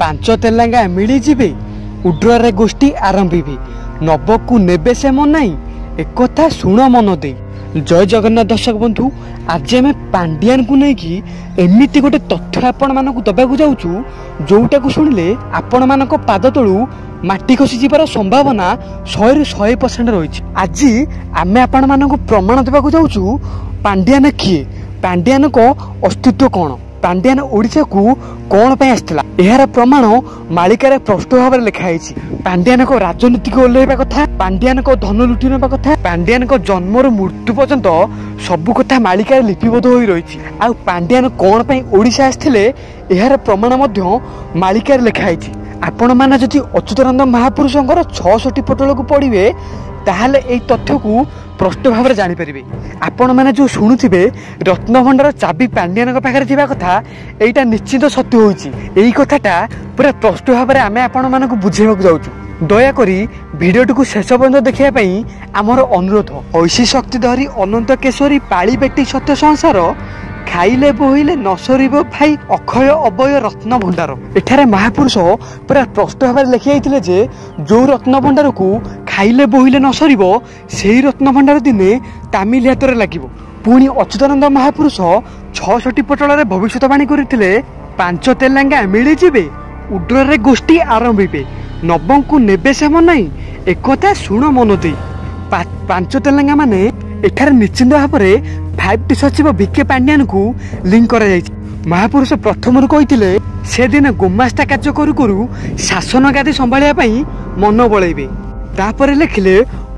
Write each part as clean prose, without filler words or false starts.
ପାଞ୍ଚ ତେଲେଙ୍ଗା ମିଳିଯିବେ, ଉଡ୍ରରେ ଗୋଷ୍ଠୀ ଆରମ୍ଭିବେ, ନବକୁ ନେବେ ସେ ମନାଇ, ଏକଥା ଶୁଣ ମନ ଦେଇ। ଜୟ ଜଗନ୍ନାଥ ଦର୍ଶକ ବନ୍ଧୁ, ଆଜି ଆମେ ପାଣ୍ଡିଆନକୁ ନେଇକି ଏମିତି ଗୋଟେ ତଥ୍ୟ ଆପଣମାନଙ୍କୁ ଦେବାକୁ ଯାଉଛୁ ଯେଉଁଟାକୁ ଶୁଣିଲେ ଆପଣମାନଙ୍କ ପାଦ ତଳୁ ମାଟି ଖସି ଯିବାର ସମ୍ଭାବନା 100ରୁ 100% ରହିଛି। ଆଜି ଆମେ ଆପଣମାନଙ୍କୁ ପ୍ରମାଣ ଦେବାକୁ ଯାଉଛୁ ପାଣ୍ଡିଆନ କିଏ, ପାଣ୍ଡିଆନଙ୍କ ଅସ୍ତିତ୍ୱ କ'ଣ, ପାଣ୍ଡିଆନ ଓଡ଼ିଶାକୁ କ'ଣ ପାଇଁ ଆସିଥିଲା। ଏହାର ପ୍ରମାଣ ମାଳିକାରେ ସ୍ପଷ୍ଟ ଭାବରେ ଲେଖା ହେଇଛି। ପାଣ୍ଡିଆନଙ୍କ ରାଜନୀତିକୁ ଓହ୍ଲାଇବା କଥା, ପାଣ୍ଡିଆନଙ୍କ ଧନ ଲୁଟି ନେବା କଥା, ପାଣ୍ଡିଆନଙ୍କ ଜନ୍ମରୁ ମୃତ୍ୟୁ ପର୍ଯ୍ୟନ୍ତ ସବୁ କଥା ମାଳିକାରେ ଲିପିବଦ୍ଧ ହୋଇ ରହିଛି। ଆଉ ପାଣ୍ଡିଆନ କ'ଣ ପାଇଁ ଓଡ଼ିଶା ଆସିଥିଲେ ଏହାର ପ୍ରମାଣ ମଧ୍ୟ ମାଳିକାରେ ଲେଖା ହେଇଛି। ଆପଣମାନେ ଯଦି ଅଚ୍ୟୁତାନନ୍ଦ ମହାପୁରୁଷଙ୍କର 66 ପଟଳକୁ ପଢ଼ିବେ ତାହେଲେ ଏହି ତଥ୍ୟକୁ ସ୍ପଷ୍ଟ ଭାବରେ ଜାଣିପାରିବେ। ଆପଣମାନେ ଯେଉଁ ଶୁଣୁଥିବେ ରତ୍ନଭଣ୍ଡାର ଚାବି ପାଣ୍ଡିଆନଙ୍କ ପାଖରେ ଥିବା କଥା, ଏଇଟା ନିଶ୍ଚିତ ସତ୍ୟ ହୋଇଛି। ଏହି କଥାଟା ପୁରା ସ୍ପଷ୍ଟ ଭାବରେ ଆମେ ଆପଣମାନଙ୍କୁ ବୁଝାଇବାକୁ ଯାଉଛୁ। ଦୟାକରି ଭିଡ଼ିଓଟିକୁ ଶେଷ ପର୍ଯ୍ୟନ୍ତ ଦେଖିବା ପାଇଁ ଆମର ଅନୁରୋଧ। ଐଶୀ ଶକ୍ତି ଧରି ଅନନ୍ତ କେଶରୀ ପାଳି ବେଟି ସତ୍ୟ ସଂସାର, ଖାଇଲେ ବୋହିଲେ ନ ସରିବ ଭାଇ ଅକ୍ଷୟ ଅବୟ ରତ୍ନ ଭଣ୍ଡାର। ଏଠାରେ ମହାପୁରୁଷ ପୁରା ସ୍ପଷ୍ଟ ଭାବରେ ଲେଖି ଯାଇଥିଲେ ଯେ ଯେଉଁ ରତ୍ନ ଭଣ୍ଡାରକୁ ଖାଇଲେ ବୋହିଲେ ନ ସରିବ ସେହି ରତ୍ନ ଭଣ୍ଡାର ଦିନେ ତାମିଲ ହାତରେ ଲାଗିବ। ପୁଣି ଅଚ୍ୟୁତାନନ୍ଦ ମହାପୁରୁଷ 66 ପଟଳରେ ଭବିଷ୍ୟତବାଣୀ କରିଥିଲେ, ପାଞ୍ଚ ତେଲେଙ୍ଗା ମିଳିଯିବେ, ଉଡ୍ରରେ ଗୋଷ୍ଠୀ ଆରମ୍ଭିବେ, ନବଙ୍କୁ ନେବେ ସେ ମନାଇ, ଏକଥା ଶୁଣ ମନ ଦେଇ। ପାଞ୍ଚ ତେଲେଙ୍ଗା ମାନେ ଏଠାରେ ନିଶ୍ଚିନ୍ତ ଭାବରେ 5T ସଚିବ ଭିକେ ପାଣ୍ଡିଆନକୁ ଲିଙ୍କ କରାଯାଇଛି। ମହାପୁରୁଷ ପ୍ରଥମରୁ କହିଥିଲେ ସେଦିନ ଗୁମାସ୍ତା କାର୍ଯ୍ୟ କରୁ କରୁ ଶାସନ ଗାଦି ସମ୍ଭାଳିବା ପାଇଁ ମନ ବଳେଇବେ। ତାପରେ ଲେଖିଲେ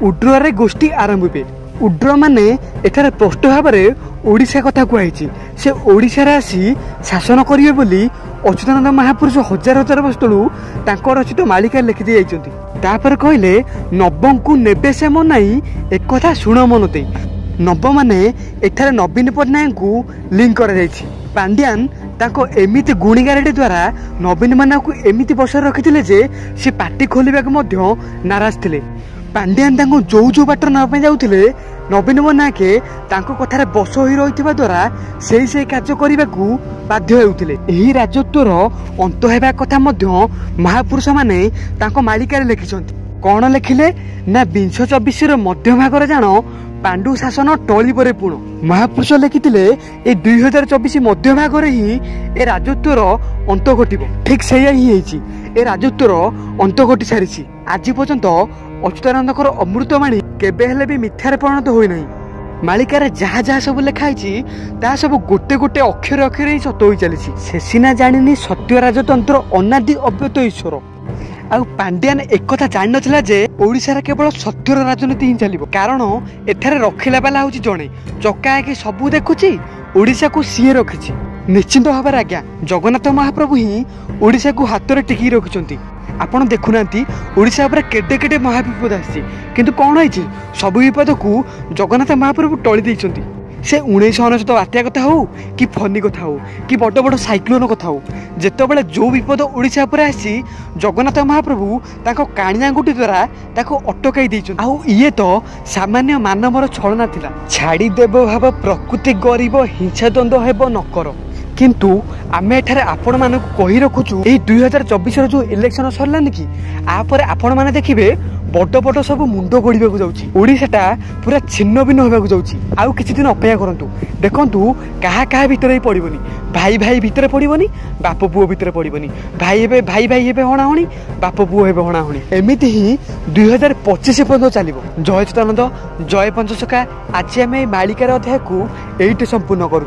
ଉଡ୍ରରେ ଗୋଷ୍ଠୀ ଆରମ୍ଭିବେ। ଉଡ୍ର ମାନେ ଏଠାରେ ସ୍ପଷ୍ଟ ଭାବରେ ଓଡ଼ିଶା କଥା କୁହାଯାଇଛି। ସେ ଓଡ଼ିଶାରେ ଆସି ଶାସନ କରିବେ ବୋଲି ଅଚ୍ୟୁତାନନ୍ଦ ମହାପୁରୁଷ ହଜାର ହଜାର ବର୍ଷ ତଳୁ ତାଙ୍କ ରଚିତ ମାଳିକାରେ ଲେଖିଦେଇ ଯାଇଛନ୍ତି। ତାପରେ କହିଲେ ନବଙ୍କୁ ନେବେ ସେ ମନାଇ, ଏକଥା ଶୁଣ ମନ ଦେଇ। ନବମାନେ ଏଠାରେ ନବୀନ ପଟ୍ଟନାୟକଙ୍କୁ ଲିଙ୍କ କରାଯାଇଛି। ପାଣ୍ଡିଆନ ତାଙ୍କ ଏମିତି ଗୁଣିଗାରେଡ଼ି ଦ୍ୱାରା ନବୀନ ମାନଙ୍କୁ ଏମିତି ବସାରେ ରଖିଥିଲେ ଯେ ସେ ପାଟି ଖୋଲିବାକୁ ମଧ୍ୟ ନାରାଜ ଥିଲେ। ପାଣ୍ଡିଆନ ତାଙ୍କୁ ଯେଉଁ ବାଟରେ ନେବା ପାଇଁ ଯାଉଥିଲେ ନବୀନ ପଟ୍ଟନାୟକ ତାଙ୍କ କଥାରେ ବଶ ହୋଇ ରହିଥିବା ଦ୍ୱାରା ସେଇ କାର୍ଯ୍ୟ କରିବାକୁ ବାଧ୍ୟ ହେଉଥିଲେ। ଏହି ରାଜତ୍ୱର ଅନ୍ତ ହେବା କଥା ମଧ୍ୟ ମହାପୁରୁଷ ମାନେ ତାଙ୍କ ମାଳିକାରେ ଲେଖିଛନ୍ତି। କ'ଣ ଲେଖିଲେ ନା 2024ର ମଧ୍ୟଭାଗରେ ଜାଣ ପାଣ୍ଡୁ ଶାସନ ଟଳି ପରେ ପୁଣ। ମହାପୁରୁଷ ଲେଖିଥିଲେ ଏ 2024 ମଧ୍ୟଭାଗରେ ହିଁ ଏ ରାଜତ୍ୱର ଅନ୍ତ ଘଟିବ। ଠିକ୍ ସେଇଆ ହିଁ ହେଇଛି। ଏ ରାଜତ୍ୱର ଅନ୍ତ ଘଟି ସାରିଛି। ଆଜି ପର୍ଯ୍ୟନ୍ତ ଅଚ୍ୟୁତାନନ୍ଦଙ୍କର ଅମୃତବାଣୀ କେବେ ହେଲେ ବି ମିଥ୍ୟାରେ ପରିଣତ ହୋଇନାହିଁ। ମାଳିକାରେ ଯାହା ଯାହା ସବୁ ଲେଖା ହେଇଛି ତାହା ସବୁ ଗୋଟେ ଗୋଟେ ଅକ୍ଷରେ ଅକ୍ଷରେ ହିଁ ସତ ହୋଇ ଚାଲିଛି। ସେ ସିନା ଜାଣିନି ସତ୍ୟ ରାଜତନ୍ତ୍ର ଅନାଦି ଅବ୍ୟତ ଈଶ୍ୱର। ଆଉ ପାଣ୍ଡିଆନ ଏକଥା ଜାଣିନଥିଲା ଯେ ଓଡ଼ିଶାରେ କେବଳ ସତ୍ୟର ରାଜନୀତି ହିଁ ଚାଲିବ। କାରଣ ଏଠାରେ ରଖିଲା ବାଲା ହେଉଛି ଜଣେ, ଚକା ଆଗେ ସବୁ ଦେଖୁଛି, ଓଡ଼ିଶାକୁ ସିଏ ରଖିଛି। ନିଶ୍ଚିନ୍ତ ଭାବରେ ଆଜ୍ଞା ଜଗନ୍ନାଥ ମହାପ୍ରଭୁ ହିଁ ଓଡ଼ିଶାକୁ ହାତରେ ଟେକି ରଖିଛନ୍ତି। ଆପଣ ଦେଖୁନାହାନ୍ତି ଓଡ଼ିଶା ଉପରେ କେଡ଼େ କେଡ଼େ ମହାବିପଦ ଆସିଛି, କିନ୍ତୁ କ'ଣ ହେଇଛି ସବୁ ବିପଦକୁ ଜଗନ୍ନାଥ ମହାପ୍ରଭୁ ଟଳି ଦେଇଛନ୍ତି। ସେ 1999 ବାତ୍ୟା କଥା ହେଉ କି ଫନି କଥା ହେଉ କି ବଡ଼ ବଡ଼ ସାଇକ୍ଲୋନ କଥା ହେଉ, ଯେତେବେଳେ ଯେଉଁ ବିପଦ ଓଡ଼ିଶା ଉପରେ ଆସିଛି ଜଗନ୍ନାଥ ମହାପ୍ରଭୁ ତାଙ୍କ କାଣି ଆଙ୍ଗୁଠି ଦ୍ୱାରା ତାକୁ ଅଟକାଇ ଦେଇଛନ୍ତି। ଆଉ ଇଏ ତ ସାମାନ୍ୟ ମାନବର ଛଳନା ଥିଲା। ଛାଡ଼ିଦେବ ଭାବ ପ୍ରକୃତି ଗରିବ, ହିଂସା ଦ୍ୱନ୍ଦ୍ୱ ହେବ ନକର। କିନ୍ତୁ ଆମେ ଏଠାରେ ଆପଣମାନଙ୍କୁ କହି ରଖୁଛୁ ଏଇ 2024ର ଯେଉଁ ଇଲେକ୍ସନ ସରିଲାନି କି, ଆପରେ ଆପଣମାନେ ଦେଖିବେ ବଡ଼ ବଡ଼ ସବୁ ମୁଣ୍ଡ ଗଡ଼ିବାକୁ ଯାଉଛି। ଓଡ଼ିଶାଟା ପୁରା ଛିନ୍ନ ଭିନ୍ନ ହେବାକୁ ଯାଉଛି। ଆଉ କିଛି ଦିନ ଅପେକ୍ଷା କରନ୍ତୁ, ଦେଖନ୍ତୁ କାହା ଭିତରେ ହିଁ ପଡ଼ିବନି। ଭାଇ ଭିତରେ ପଡ଼ିବନି, ବାପ ପୁଅ ଭିତରେ ପଡ଼ିବନି। ଭାଇ ହେବେ ହଣାହଣି, ବାପ ପୁଅ ହେବେ ହଣାହଣି। ଏମିତି ହିଁ 2025 ପର୍ଯ୍ୟନ୍ତ ଚାଲିବ। ଜୟ ଅଚ୍ୟୁତାନନ୍ଦ, ଜୟ ପଞ୍ଚସଖା। ଆଜି ଆମେ ଏଇ ମାଳିକାର ଅଧ୍ୟାୟକୁ ଏଇଠି ସମ୍ପୂର୍ଣ୍ଣ କରୁଛୁ।